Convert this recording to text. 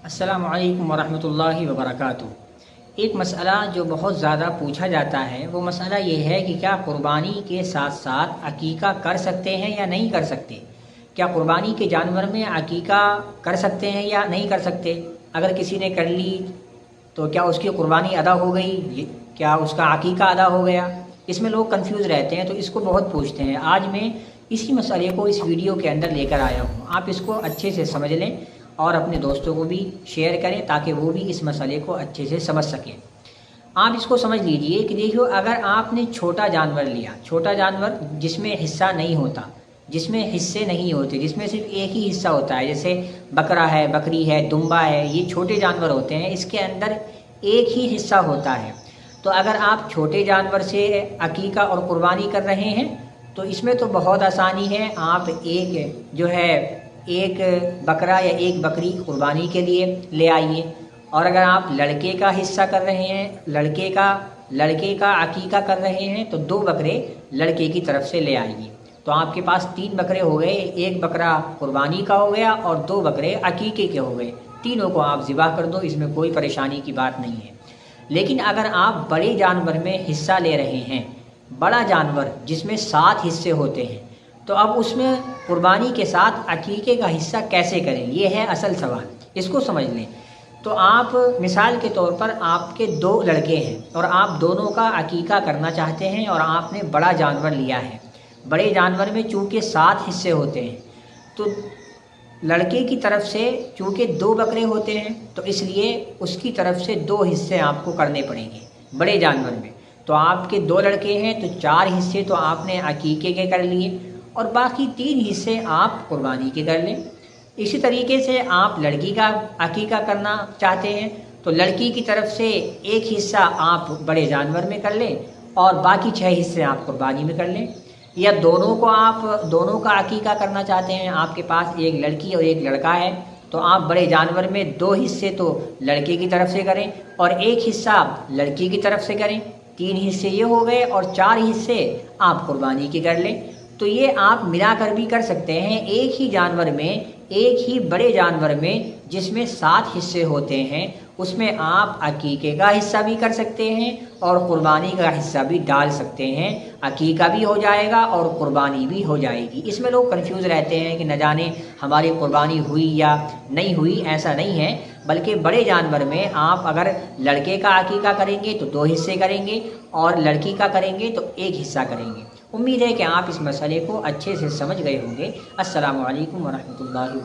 अस्सलामु अलैकुम वरहमतुल्लाहि वबरकातुहू। एक मसला जो बहुत ज़्यादा पूछा जाता है वो मसला ये है कि क्या कुर्बानी के साथ साथ अकीका कर सकते हैं या नहीं कर सकते। क्या कुर्बानी के जानवर में अकीका कर सकते हैं या नहीं कर सकते। अगर किसी ने कर ली तो क्या उसकी कुर्बानी अदा हो गई, क्या उसका अकीका अदा हो गया। इसमें लोग कंफ्यूज रहते हैं तो इसको बहुत पूछते हैं। आज मैं इसी मसले को इस वीडियो के अंदर लेकर आया हूँ। आप इसको अच्छे से समझ लें और अपने दोस्तों को भी शेयर करें ताकि वो भी इस मसले को अच्छे से समझ सकें। आप इसको समझ लीजिए कि देखियो, अगर आपने छोटा जानवर लिया, छोटा जानवर जिसमें हिस्सा नहीं होता, जिसमें हिस्से नहीं होते, जिसमें सिर्फ एक ही हिस्सा होता है, जैसे बकरा है, बकरी है, दुम्बा है, ये छोटे जानवर होते हैं, इसके अंदर एक ही हिस्सा होता है। तो अगर आप छोटे जानवर से अकीका और कुर्बानी कर रहे हैं तो इसमें तो बहुत आसानी है। आप एक बकरा या एक बकरी कुर्बानी के लिए ले आइए। और अगर आप लड़के का हिस्सा कर रहे हैं, लड़के का अकीका कर रहे हैं तो 2 बकरे लड़के की तरफ से ले आइए। तो आपके पास 3 बकरे हो गए, एक बकरा कुर्बानी का हो गया और 2 बकरे अकीके के हो गए। तीनों को आप ज़िबा कर दो, इसमें कोई परेशानी की बात नहीं है। लेकिन अगर आप बड़े जानवर में हिस्सा ले रहे हैं, बड़ा जानवर जिसमें 7 हिस्से होते हैं, तो अब उसमें कुर्बानी के साथ अकीके का हिस्सा कैसे करें, ये है असल सवाल। इसको समझ लें। तो आप मिसाल के तौर पर आपके 2 लड़के हैं और आप दोनों का अकीका करना चाहते हैं और आपने बड़ा जानवर लिया है। बड़े जानवर में चूँकि 7 हिस्से होते हैं तो लड़के की तरफ से चूँकि 2 बकरे होते हैं तो इसलिए उसकी तरफ से 2 हिस्से आपको करने पड़ेंगे बड़े जानवर में। तो आपके 2 लड़के हैं तो 4 हिस्से तो आपने अकीके के कर लिए और बाकी 3 हिस्से आप कुर्बानी के कर लें। इसी तरीके से आप लड़की का अकीका करना चाहते हैं तो लड़की की तरफ से एक हिस्सा आप बड़े जानवर में कर लें और बाकी 6 हिस्से आप कुर्बानी में कर लें। या दोनों का अकीका करना चाहते हैं, आपके पास एक लड़की और एक लड़का है, तो आप बड़े जानवर में 2 हिस्से तो लड़के की तरफ से करें और एक हिस्सा लड़की की तरफ से करें। 3 हिस्से ये हो गए और 4 हिस्से आप कुर्बानी के कर लें। तो ये आप मिलाकर भी कर सकते हैं। एक ही जानवर में, एक ही बड़े जानवर में जिसमें 7 हिस्से होते हैं, उसमें आप अकीके का हिस्सा भी कर सकते हैं और कुर्बानी का हिस्सा भी डाल सकते हैं। अकीका भी हो जाएगा और कुर्बानी भी हो जाएगी। इसमें लोग कंफ्यूज रहते हैं कि न जाने हमारी कुर्बानी हुई या नहीं हुई। ऐसा नहीं है, बल्कि बड़े जानवर में आप अगर लड़के का अकीका करेंगे तो 2 हिस्से करेंगे और लड़की का करेंगे तो 1 हिस्सा करेंगे। उम्मीद है कि आप इस मसले को अच्छे से समझ गए होंगे। अस्सलामु अलैकुम वरहमतुल्लाहि।